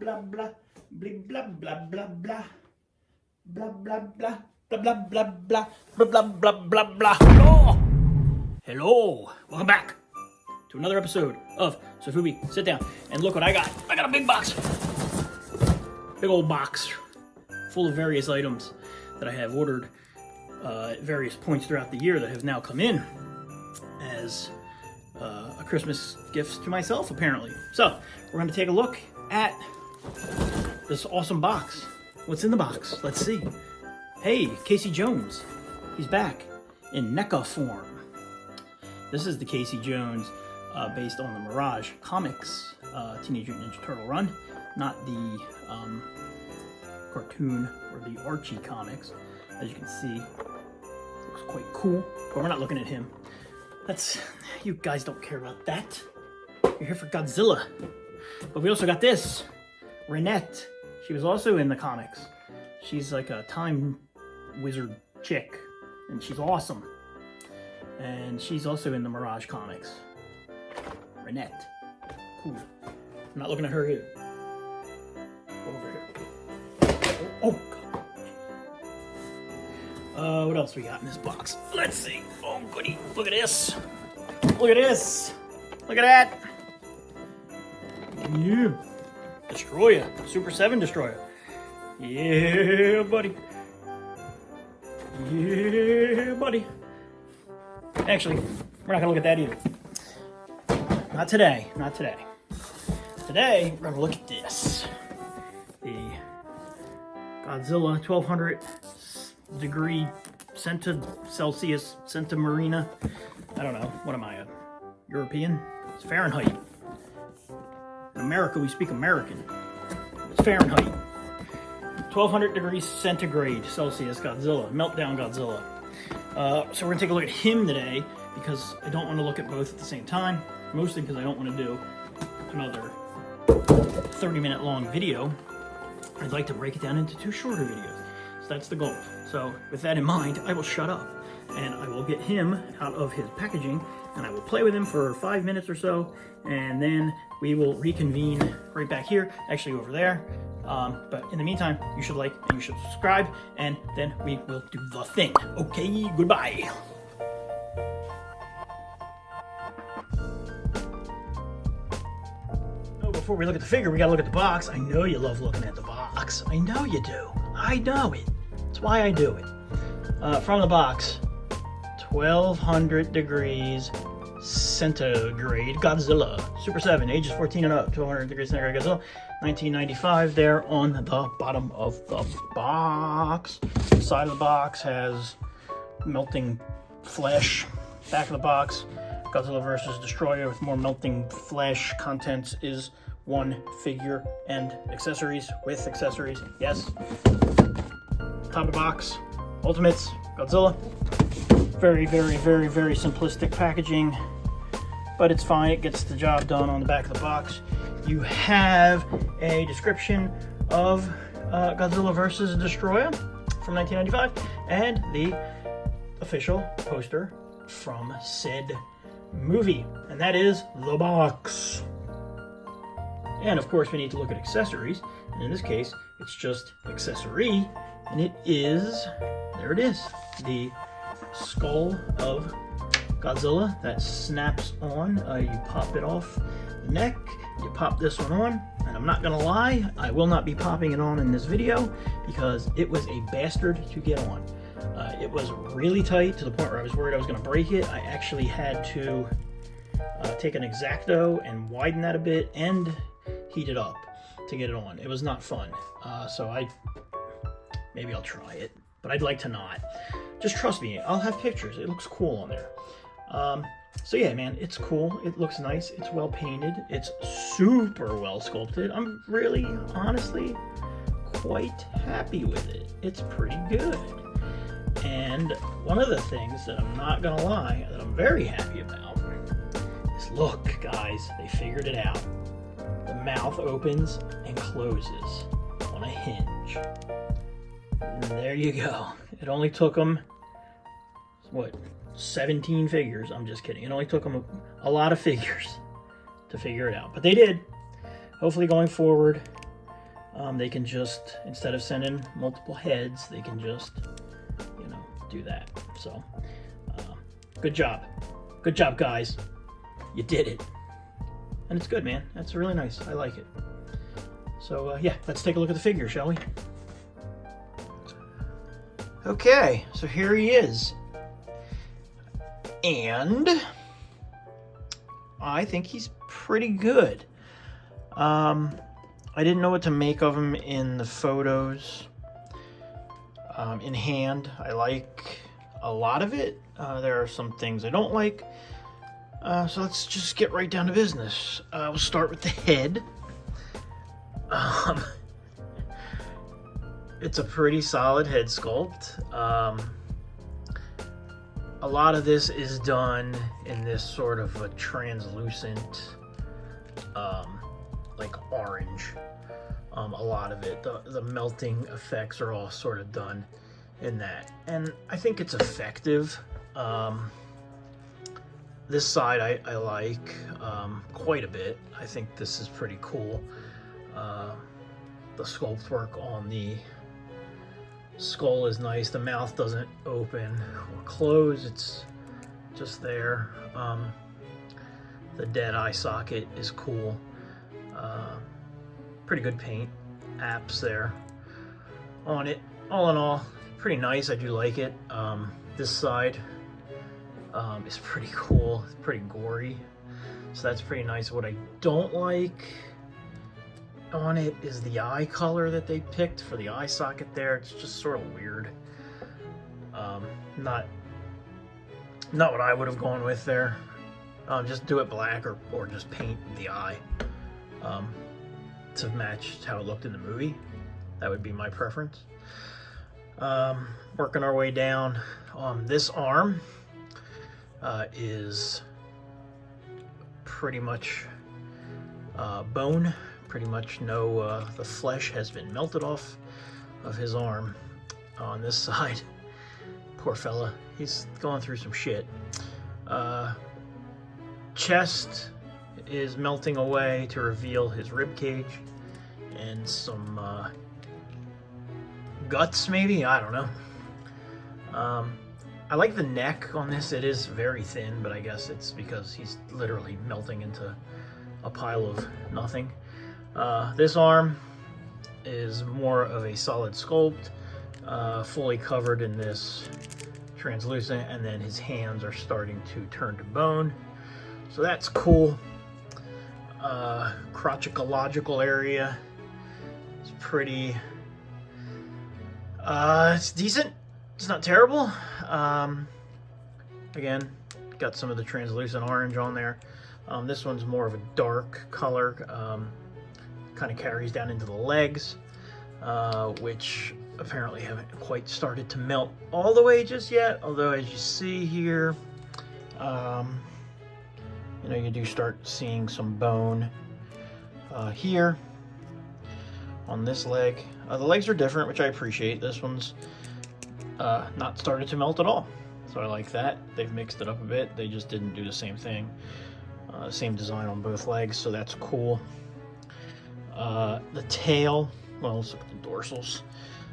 blah blah blah blah blah blah blah blah blah blah blah blah blah blah blah blah blah. Hello, welcome back to another episode of Sofubi Sit Down. And look what I got. I got a big box, big old box full of various items that I have ordered at various points throughout the year that have now come in as a Christmas gift to myself, apparently. So we're going to take a look at this awesome box. What's in the box? Let's see. Hey, Casey Jones. He's back in NECA form. This is the Casey Jones based on the Mirage Comics Teenage Mutant Ninja Turtle run, not the cartoon or the Archie comics. As you can see, looks quite cool, but we're not looking at him. You guys don't care about that. You're here for Godzilla. But we also got this, Renette. She was also in the comics. She's like a time wizard chick, and she's awesome. And she's also in the Mirage comics. Renette. Cool. I'm not looking at her either. Go over here. Oh, God. What else we got in this box? Let's see. Oh, goody. Look at this. Look at this. Look at that. Yeah. Destroyer. Super7 Destroyer. Yeah, buddy. Yeah, buddy. Actually, we're not going to look at that either. Not today. Not today. Today, we're going to look at this. The Godzilla 1200 degree Celsius Marina. I don't know. What am I, a European? It's Fahrenheit. In America, we speak American. It's Fahrenheit. 1200 degrees centigrade Celsius Godzilla. Meltdown Godzilla. So we're going to take a look at him today because I don't want to look at both at the same time. Mostly because I don't want to do another 30-minute long video. I'd like to break it down into two shorter videos. So that's the goal. So with that in mind, I will shut up and I will get him out of his packaging and I will play with him for 5 minutes or so, and then we will reconvene right back here, actually over there. But in the meantime, you should like and you should subscribe, and then we will do the thing. Okay, goodbye. Oh, before we look at the figure, we gotta look at the box. I know you love looking at the box. I know you do. I know it. That's why I do it. From the box, 1200 degrees centigrade Godzilla. Super7, ages 14 and up, 1200 degrees centigrade Godzilla. 1995 there on the bottom of the box. The side of the box has melting flesh. Back of the box, Godzilla vs. Destroyer with more melting flesh. Contents is one figure and accessories with accessories. Yes. Top of the box, Ultimates, Godzilla. Very, very, very, very simplistic packaging, but it's fine. It gets the job done. On the back of the box, you have a description of Godzilla vs. Destroyer from 1995 and the official poster from said movie, and that is the box. And of course, we need to look at accessories, and in this case, it's just accessory, and it is, there it is, the skull of Godzilla that snaps on. You pop it off the neck, you pop this one on, and I'm not gonna lie, I will not be popping it on in this video because it was a bastard to get on. It was really tight to the point where I was worried I was gonna break it. I actually had to take an X-Acto and widen that a bit and heat it up to get it on. It was not fun. So maybe I'll try it, but I'd like to not. Just trust me, I'll have pictures. It looks cool on there. So yeah, man, it's cool. It looks nice. It's well painted. It's super well sculpted. I'm really, honestly, quite happy with it. It's pretty good. And one of the things that I'm not gonna lie, that I'm very happy about is, look, guys, they figured it out. The mouth opens and closes on a hinge. And there you go. It only took them, what, 17 figures? I'm just kidding. It only took them a lot of figures to figure it out. But they did. Hopefully going forward, They can just, instead of sending multiple heads, they can just, you know, do that. So, good job. Good job, guys. You did it. And it's good, man. That's really nice. I like it. So, yeah, let's take a look at the figure, shall we? Okay, so here he is. And I think he's pretty good. I didn't know what to make of him in the photos. In hand, I like a lot of it. There are some things I don't like. So let's just get right down to business. We'll start with the head. It's a pretty solid head sculpt. A lot of this is done in this sort of a translucent, like orange. A lot of it, the melting effects are all sort of done in that. And I think it's effective. This side I like quite a bit. I think this is pretty cool. The sculpt work on the skull is nice. The mouth doesn't open or close, it's just there. The dead eye socket is cool. Pretty good paint apps there on it. All in all, pretty nice. I do like it. This side is pretty cool. It's pretty gory, so that's pretty nice. What I don't like on it is the eye color that they picked for the eye socket there. It's just sort of weird. Not what I would have gone with there. Just do it black or just paint the eye to match how it looked in the movie. That would be my preference. Working our way down. This arm is pretty much bone. Pretty much no, the flesh has been melted off of his arm on this side. Poor fella, he's going through some shit. Chest is melting away to reveal his rib cage and some guts, maybe, I don't know. I like the neck on this. It is very thin, but I guess it's because he's literally melting into a pile of nothing. This arm is more of a solid sculpt, fully covered in this translucent, and then his hands are starting to turn to bone, so that's cool. Crotchological area is pretty, it's decent. It's not terrible. Again, got some of the translucent orange on there. This one's more of a dark color. Kind of carries down into the legs, which apparently haven't quite started to melt all the way just yet. Although, as you see here, you know, you do start seeing some bone here on this leg. The legs are different, which I appreciate. This one's not started to melt at all, so I like that. They've mixed it up a bit. They just didn't do the same thing. Same design on both legs, so that's cool. The tail, well, let's look at the dorsals.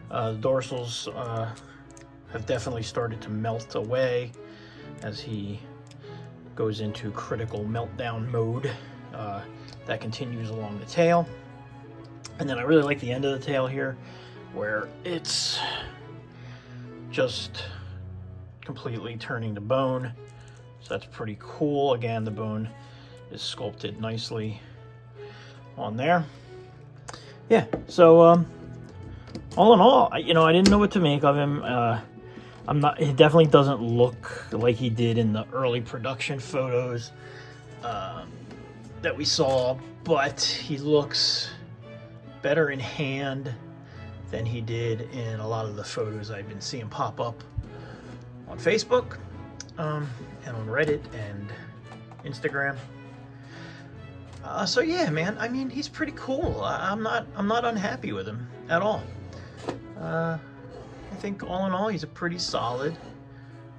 The dorsals have definitely started to melt away as he goes into critical meltdown mode. That continues along the tail. And then I really like the end of the tail here, where it's just completely turning to bone. So that's pretty cool. Again, the bone is sculpted nicely on there. Yeah, so all in all, I didn't know what to make of him. He definitely doesn't look like he did in the early production photos that we saw, but he looks better in hand than he did in a lot of the photos I've been seeing pop up on Facebook and on Reddit and Instagram. So yeah, man, I mean, he's pretty cool. I'm not unhappy with him at all. I think all in all, he's a pretty solid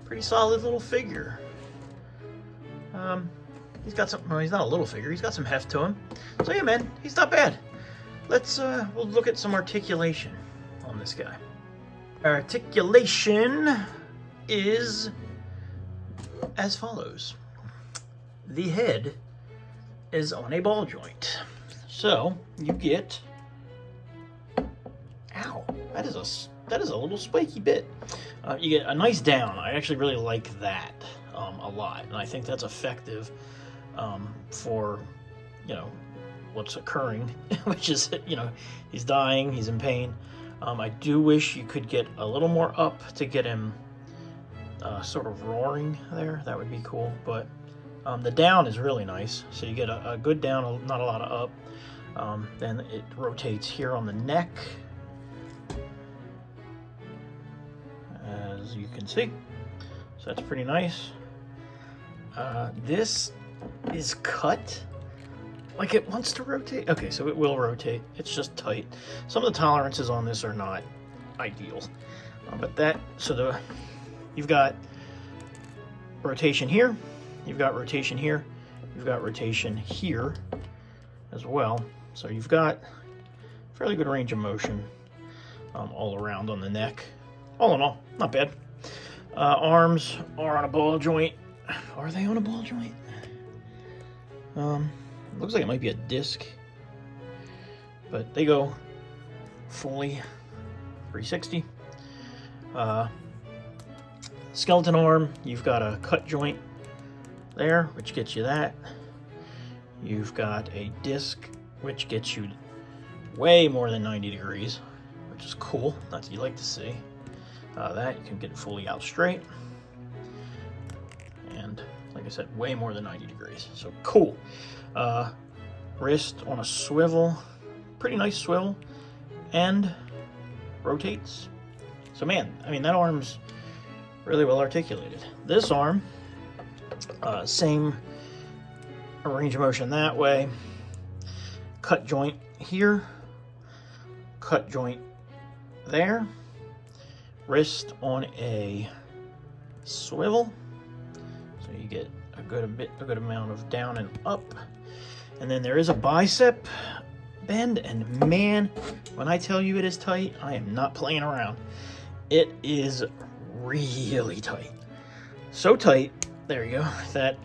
little figure. He's got some, well, he's not a little figure, he's got some heft to him. So yeah, man, he's not bad. we'll look at some articulation on this guy. Articulation is as follows. The head is on a ball joint. So you get, ow, that is a little spiky bit. You get a nice down. I actually really like that a lot, and I think that's effective for, you know, what's occurring, which is, you know, he's dying, he's in pain. I do wish you could get a little more up to get him sort of roaring there. That would be cool, but the down is really nice. So you get a good down, not a lot of up. Then it rotates here on the neck, as you can see. So that's pretty nice. This is cut like it wants to rotate. Okay, so it will rotate. It's just tight. Some of the tolerances on this are not ideal, but that, so you've got rotation here, you've got rotation here, you've got rotation here as well. So you've got fairly good range of motion all around on the neck. All in all, not bad. Arms are on a ball joint. Are they on a ball joint? Looks like it might be a disc, but they go fully 360. Skeleton arm, you've got a cut joint there, which gets you that. You've got a disc, which gets you way more than 90 degrees, which is cool. That's what you like to see. That you can get fully out straight. And like I said, way more than 90 degrees. So cool. Wrist on a swivel, pretty nice swivel, and rotates. So man, I mean, that arm's really well articulated. This arm, same range of motion that way. Cut joint here, cut joint there. Wrist on a swivel, so you get a good amount of down and up. And then there is a bicep bend, and man, when I tell you it is tight, I am not playing around. It is really tight. So tight, there you go, that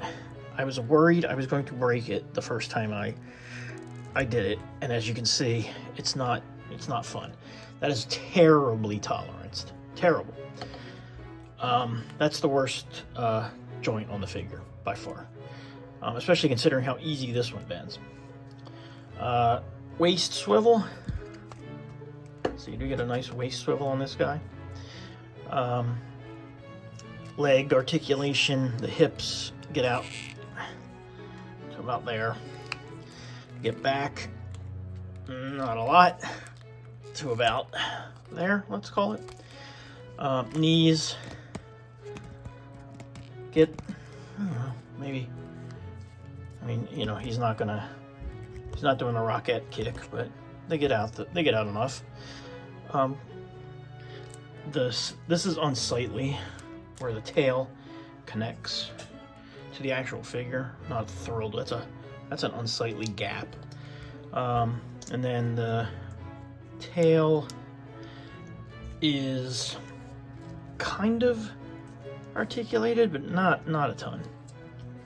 I was worried I was going to break it the first time I did it. And as you can see, it's not fun. That is terribly toleranced. Terrible. That's the worst joint on the figure by far. Especially considering how easy this one bends. Waist swivel. So you do get a nice waist swivel on this guy. Leg articulation, the hips get out to about there. Get back, not a lot, to about there, let's call it. Knees get, I don't know, maybe, I mean, you know, he's not doing a rocket kick, but they get out enough. This is unsightly, where the tail connects to the actual figure. Not thrilled. That's an unsightly gap. And then the tail is kind of articulated, but not a ton.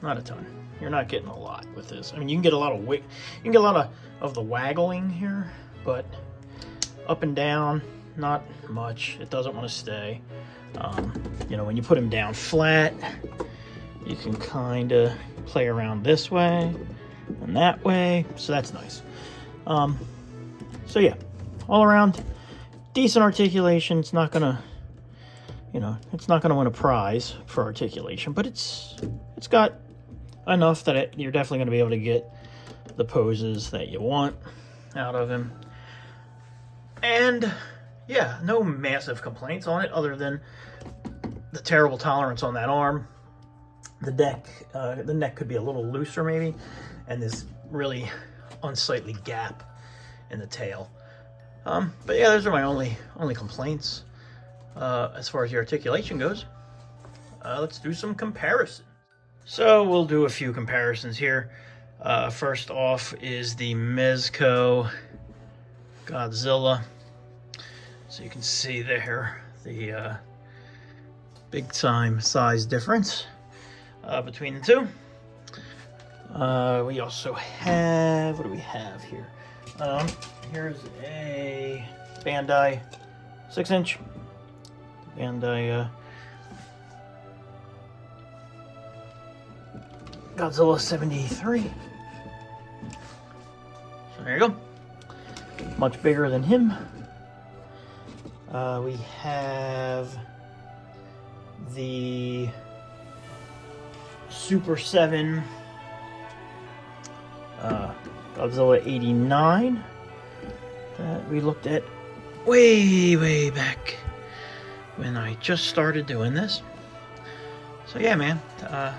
Not a ton. You're not getting a lot with this. I mean, you can get a lot of the waggling here, but up and down, not much. It doesn't want to stay. You know, when you put him down flat, you can kind of play around this way and that way, so that's nice. So yeah, all around, decent articulation. It's not gonna, it's not gonna win a prize for articulation, but it's got enough that you're definitely gonna be able to get the poses that you want out of him. And yeah, no massive complaints on it other than the terrible tolerance on that arm. The neck could be a little looser maybe, and this really unsightly gap in the tail. But yeah, those are my only complaints as far as the articulation goes. Let's do some comparisons. So we'll do a few comparisons here. First off is the Mezco Godzilla. So you can see there the big time size difference between the two. We also have, what do we have here? Here's a Bandai 6-inch. Bandai Godzilla 73. So there you go. Much bigger than him. We have the Super7 Godzilla 89 that we looked at way back when I just started doing this. So yeah, man, I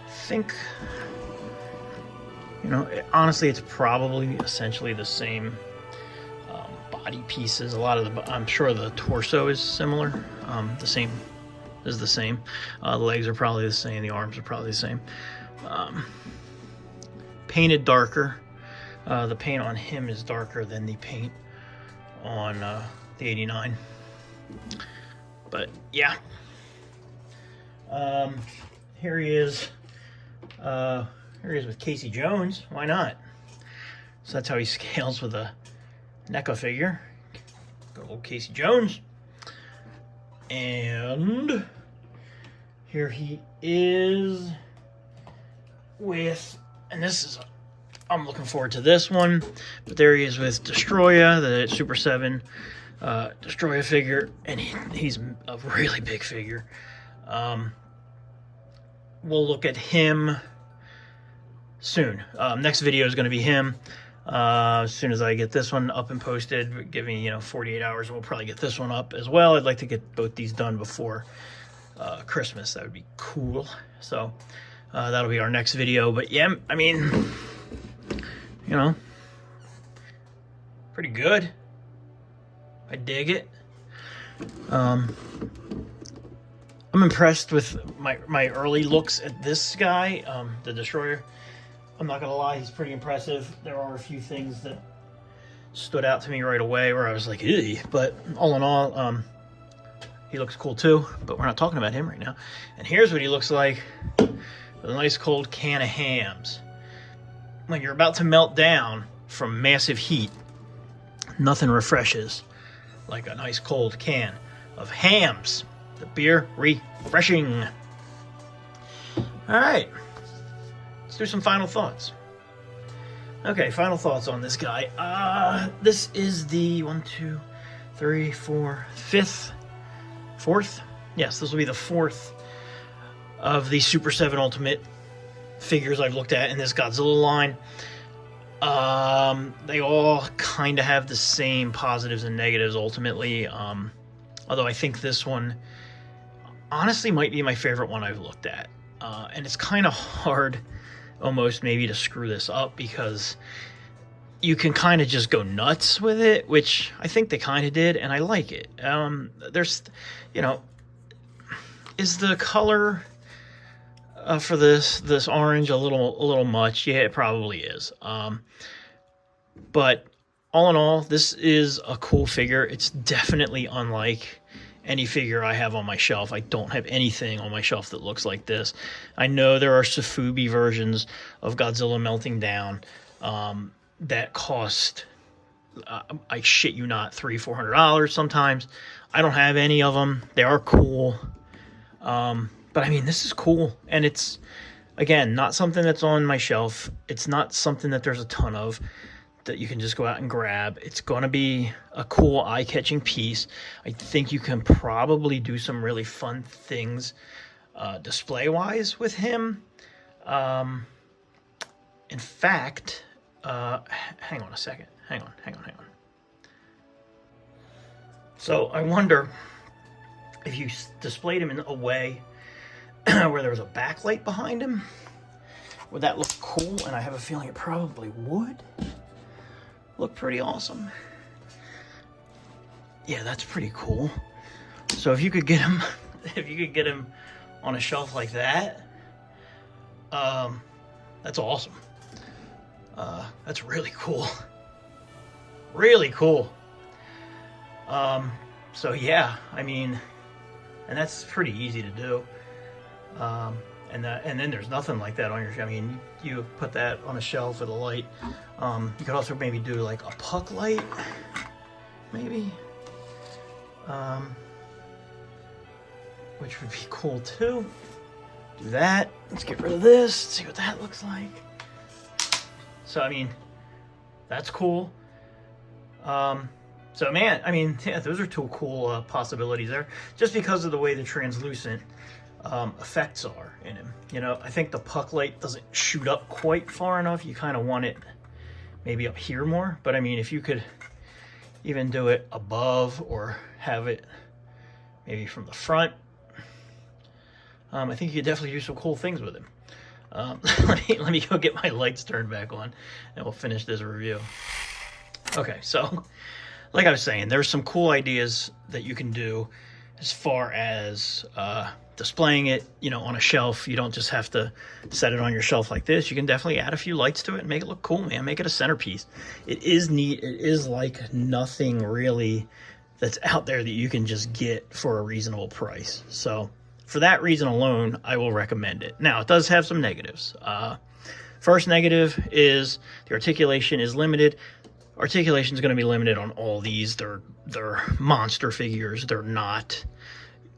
think, you know, honestly, it's probably essentially the same body pieces. A lot of the, I'm sure the torso is similar. The same is the same. The legs are probably the same. The arms are probably the same. Painted darker. The paint on him is darker than the paint on the 89. But yeah. Here he is. Here he is with Casey Jones. Why not? So that's how he scales with a NECA figure. Good old Casey Jones. And here he is with, and this is, I'm looking forward to this one, but there he is with Destroya, the Super 7 Destroya figure, and he's a really big figure. We'll look at him soon. Next video is going to be him. As soon as I get this one up and posted, give me 48 hours, we'll probably get this one up as well. I'd like to get both these done before Christmas. That would be cool. So that'll be our next video. But yeah, I mean, pretty good. I dig it. I'm impressed with my early looks at this guy, the Destroyer. I'm not gonna lie, he's pretty impressive. There are a few things that stood out to me right away where I was like, ew. But all in all, he looks cool too, but we're not talking about him right now. And here's what he looks like with a nice cold can of hams. When you're about to melt down from massive heat, nothing refreshes like a nice cold can of hams. The beer refreshing. All right. Let's do some final thoughts. Okay, final thoughts on this guy. This is the 4th. Yes, this will be the 4th of the Super 7 Ultimate figures I've looked at in this Godzilla line. They all kind of have the same positives and negatives ultimately. Although I think this one honestly might be my favorite one I've looked at. And it's kind of hard almost maybe to screw this up because you can kind of just go nuts with it, which I think they kind of did, and I like it. There's, is the color for this orange a little much? Yeah, it probably is. But all in all, this is a cool figure. It's definitely unlike any figure I have on my shelf. I don't have anything on my shelf that looks like this. I know there are Sofubi versions of Godzilla melting down that cost, I shit you not, $300-400 sometimes. I don't have any of them. They are cool. But I mean, this is cool. And it's, again, not something that's on my shelf. It's not something that there's a ton of that you can just go out and grab. It's going to be a cool eye-catching piece. I think you can probably do some really fun things display-wise with him. In fact, hang on a second. Hang on. So I wonder if you displayed him in a way where there was a backlight behind him, would that look cool? And I have a feeling it probably would look pretty awesome. Yeah, that's pretty cool. So if you could get him, on a shelf like that, that's awesome. That's really cool. Really cool. So yeah, I mean, and that's pretty easy to do. And then there's nothing like that on your. I mean, you put that on a shelf with a light. You could also maybe do like a puck light, maybe, which would be cool too. Do that. Let's get rid of this. See what that looks like. So I mean, that's cool. So man, I mean, yeah, those are two cool possibilities there, just because of the way the translucent effects are in him. You know, I think the puck light doesn't shoot up quite far enough. You kind of want it maybe up here more, but I mean, if you could even do it above or have it maybe from the front, I think you could definitely do some cool things with him. Let me go get my lights turned back on and we'll finish this review. Okay, so like I was saying, there's some cool ideas that you can do as far as displaying it, you know, on a shelf. You don't just have to set it on your shelf like this. You can definitely add a few lights to it and make it look cool, man. Make it a centerpiece. It is neat. It is like nothing really that's out there that you can just get for a reasonable price. So for that reason alone, I will recommend it. Now, it does have some negatives. First negative is the articulation is limited. Articulation is going to be limited on all these. They're monster figures. They're not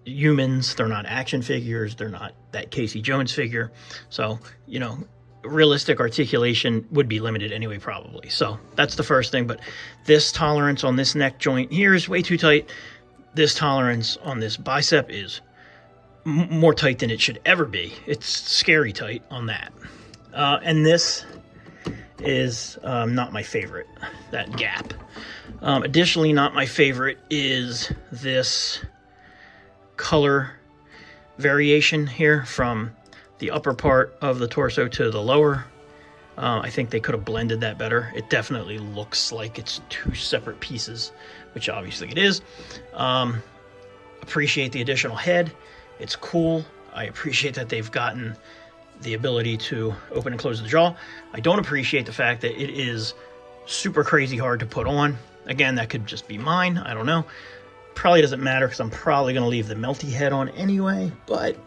humans. They're not action figures. They're not that Casey Jones figure. So, you know, realistic articulation would be limited anyway, probably. So that's the first thing. But this tolerance on this neck joint here is way too tight. This tolerance on this bicep is more tight than it should ever be. It's scary tight on that. And this is not my favorite, that gap. Additionally, not my favorite is this color variation here from the upper part of the torso to the lower. I think they could have blended that better. It definitely looks like it's two separate pieces, which obviously it is. Appreciate the additional head. It's cool. I appreciate that they've gotten the ability to open and close the jaw. I don't appreciate the fact that it is super crazy hard to put on. Again, that could just be mine. I don't know. Probably doesn't matter because I'm probably going to leave the melty head on anyway, but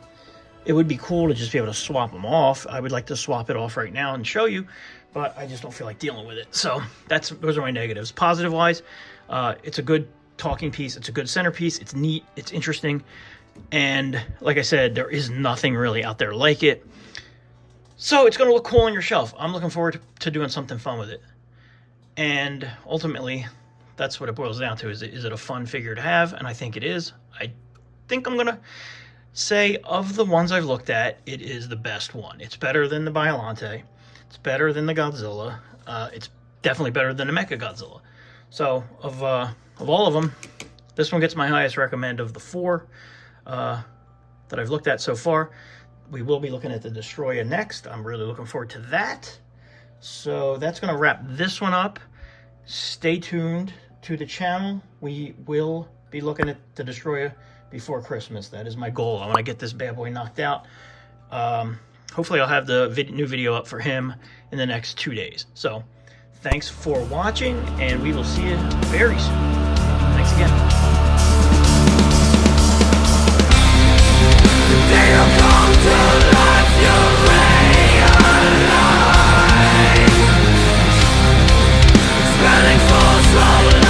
it would be cool to just be able to swap them off. I would like to swap it off right now and show you, but I just don't feel like dealing with it. So those are my negatives. Positive wise, it's a good talking piece. It's a good centerpiece. It's neat. It's interesting. And like I said, there is nothing really out there like it. So it's going to look cool on your shelf. I'm looking forward to doing something fun with it. And ultimately, that's what it boils down to. Is it a fun figure to have? And I think it is. I think I'm going to say of the ones I've looked at, it is the best one. It's better than the Biollante. It's better than the Godzilla. It's definitely better than the Mechagodzilla. So of all of them, this one gets my highest recommend of the four that I've looked at so far. We will be looking at the Destroyer next. I'm really looking forward to that. So that's going to wrap this one up. Stay tuned to the channel. We will be looking at the Destroyer before Christmas. That is my goal. I want to get this bad boy knocked out. Hopefully I'll have the new video up for him in the next 2 days. So thanks for watching, and we will see you very soon. Thanks again. Spreading full slowly.